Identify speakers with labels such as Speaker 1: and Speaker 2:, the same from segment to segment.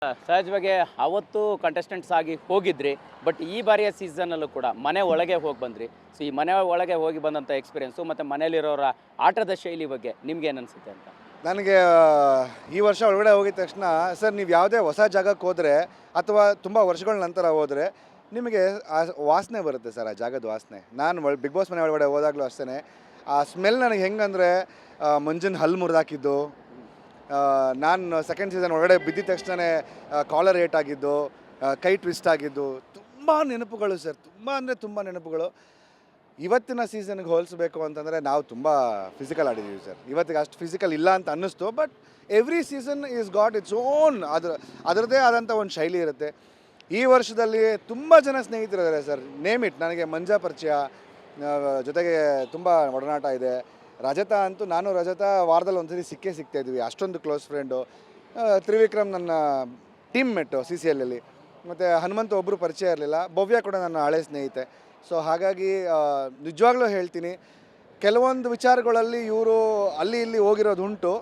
Speaker 1: ಸಹಜವಾಗಿ ಅವತ್ತು ಕಂಟೆಸ್ಟೆಂಟ್ಸ್ ಆಗಿ ಹೋಗಿದ್ರಿ, ಬಟ್ ಈ ಬಾರಿಯ ಸೀಸನಲ್ಲೂ ಕೂಡ ಮನೆ ಒಳಗೆ ಹೋಗಿ ಬಂದ್ರಿ. ಸೊ ಈ ಮನೆ ಒಳಗೆ ಹೋಗಿ ಬಂದಂಥ ಎಕ್ಸ್ಪೀರಿಯೆನ್ಸು ಮತ್ತು ಮನೇಲಿರೋರ ಆಟದ ಶೈಲಿ ಬಗ್ಗೆ ನಿಮ್ಗೆ ಏನು ಅನಿಸುತ್ತೆ ಅಂತ?
Speaker 2: ನನಗೆ ಈ ವರ್ಷ ಒಳಗಡೆ ಹೋಗಿದ ತಕ್ಷಣ ಸರ್ ನೀವು ಯಾವುದೇ ಹೊಸ ಜಾಗಕ್ಕೆ ಹೋದರೆ ಅಥವಾ ತುಂಬ ವರ್ಷಗಳ ನಂತರ ಹೋದರೆ ನಿಮಗೆ ಆ ವಾಸನೆ ಬರುತ್ತೆ ಸರ್, ಆ ಜಾಗದ ವಾಸನೆ. ನಾನು ಬಿಗ್ ಬಾಸ್ ಮನೆ ಒಳಗಡೆ ಹೋದಾಗಲೂ ಅಷ್ಟೇ ಆ ಸ್ಮೆಲ್ ನನಗೆ ಹೆಂಗಂದರೆ ಮಂಜಿನ ಹಲ್ಲು ಮುರಿದಾಕಿದ್ದು, ನಾನು ಸೆಕೆಂಡ್ ಸೀಸನ್ ಒಳಗಡೆ ಬಿದ್ದಿದ ತಕ್ಷಣ ಕಾಲರ್ ಏಟ್ ಆಗಿದ್ದು, ಕೈ ಟ್ವಿಸ್ಟ್ ಆಗಿದ್ದು, ತುಂಬ ನೆನಪುಗಳು ಸರ್, ತುಂಬ ಅಂದರೆ ತುಂಬ ನೆನಪುಗಳು. ಇವತ್ತಿನ ಸೀಸನ್ಗೆ ಹೋಲಿಸ್ಬೇಕು ಅಂತಂದರೆ ನಾವು ತುಂಬ ಫಿಸಿಕಲ್ ಆಡಿದ್ದೀವಿ ಸರ್. ಇವತ್ತಿಗೆ ಅಷ್ಟು ಫಿಸಿಕಲ್ ಇಲ್ಲ ಅಂತ ಅನ್ನಿಸ್ತು, but every season is got its own ಅದರದ್ದೇ ಆದಂಥ ಒಂದು ಶೈಲಿ ಇರುತ್ತೆ. ಈ ವರ್ಷದಲ್ಲಿ ತುಂಬ ಜನ ಸ್ನೇಹಿತರಿದ್ದಾರೆ ಸರ್. ನೇಮ್ ಇಟ್, ನನಗೆ ಮಂಜಾ ಪರಿಚಯ, ಜೊತೆಗೆ ತುಂಬ ಒಡನಾಟ ಇದೆ. ರಜತ ಅಂತೂ ನಾನು ರಜತ ವಾರದಲ್ಲಿ ಒಂದ್ಸರಿ ಸಿಗ್ತಾ ಇದ್ವಿ, ಅಷ್ಟೊಂದು ಕ್ಲೋಸ್ ಫ್ರೆಂಡು. ತ್ರಿವಿಕ್ರಮ್ ನನ್ನ ಟೀಮ್ ಮೆಟ್ಟು CCLಲ್ಲಿ. ಮತ್ತು ಹನುಮಂತ ಒಬ್ಬರು ಪರಿಚಯ ಇರಲಿಲ್ಲ, ಭವ್ಯ ಕೂಡ ನನ್ನ ಹಳೆ ಸ್ನೇಹಿತೆ. ಸೊ ಹಾಗಾಗಿ ನಿಜವಾಗ್ಲೂ ಹೇಳ್ತೀನಿ, ಕೆಲವೊಂದು ವಿಚಾರಗಳಲ್ಲಿ ಇವರು ಅಲ್ಲಿ ಇಲ್ಲಿ ಹೋಗಿರೋದುಂಟು,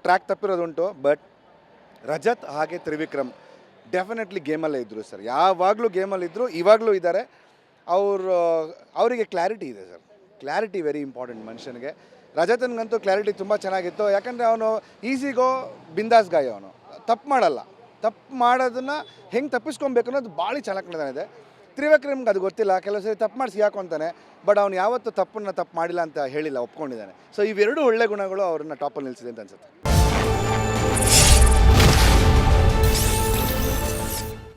Speaker 2: ಟ್ರ್ಯಾಕ್ ತಪ್ಪಿರೋದುಂಟು. ಬಟ್ ರಜತ್ ಹಾಗೆ ತ್ರಿವಿಕ್ರಮ್ ಡೆಫಿನೆಟ್ಲಿ ಗೇಮಲ್ಲೇ ಇದ್ದರು ಸರ್, ಯಾವಾಗಲೂ ಗೇಮಲ್ಲಿದ್ದರು, ಇವಾಗಲೂ ಇದ್ದಾರೆ. ಅವರಿಗೆ ಕ್ಲಾರಿಟಿ ಇದೆ ಸರ್, ಕ್ಲಾರಿಟಿ ವೆರಿ ಇಂಪಾರ್ಟೆಂಟ್ ಮನುಷ್ಯನಿಗೆ. ರಜತನ್ಗಂತೂ ಕ್ಲಾರಿಟಿ ತುಂಬ ಚೆನ್ನಾಗಿತ್ತು, ಯಾಕಂದರೆ ಅವನು ಈಸಿಗೋ ಬಿಂದಾಸ್ ಗಾಯ, ಅವನು ತಪ್ಪು ಮಾಡಲ್ಲ. ತಪ್ಪು ಮಾಡೋದನ್ನು ಹೆಂಗೆ ತಪ್ಪಿಸ್ಕೊಬೇಕು ಅನ್ನೋದು ಭಾಳ ಚೆನ್ನಾಗಿದೆ. ತ್ರಿವಿಕ್ರಮ್ಗೆ ಅದು ಗೊತ್ತಿಲ್ಲ, ಕೆಲವು ಸರಿ ತಪ್ಪು ಮಾಡಿ ಸಿಗಾಕೊಂತಾನೆ, ಬಟ್ ಅವ್ನು ಯಾವತ್ತೂ ತಪ್ಪು ಮಾಡಿಲ್ಲ ಅಂತ ಹೇಳಿಲ್ಲ, ಒಪ್ಕೊಂಡಿದ್ದಾನೆ. ಸೊ ಇವೆರಡು ಒಳ್ಳೆ ಗುಣಗಳು ಅವ್ರನ್ನ ಟಾಪಲ್ಲಿ ನಿಲ್ಲಿಸಿದೆ ಅಂತ ಅನ್ಸುತ್ತೆ.